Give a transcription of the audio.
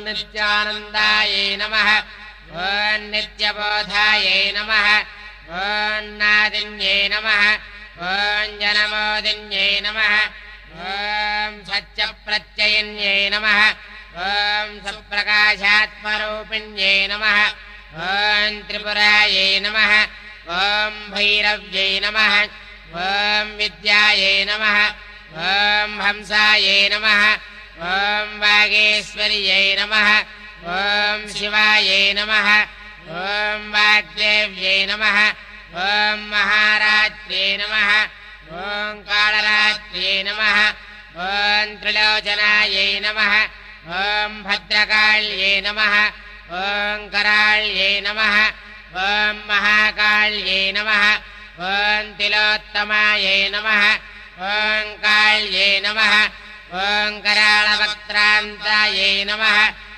नित्यानन्दायै नमः ॐ नित्यबोधायै नमः ॐ नादिन्यै नमः ॐ जनमोदिन्यै नमः ॐ सत्यप्रत्ययिन्यै नमः ॐ सप्रकाशात्मरूपिण्यै नमः ॐ त्रिपुरायै नमः ॐ भैरव्यै नमः ॐ विद्यायै नमः ॐ हंसायै नमः ॐ वागेश्वर्यै नमः ॐ शिवायै नमः ॐ वाग्देव्यै नमः ॐ महारात्र्यै नमः ॐ कालरात्र्यै नमः ॐ त्रिलोचनायै नमः ॐ भद्रकाल्यै नमः ॐ कराल्यै नमः ॐ महाकाल्यै नमः ॐ तिलोत्तमायै नमः ॐ काल्यै नमः ॐ कराळवक्त्रान्तायै नमः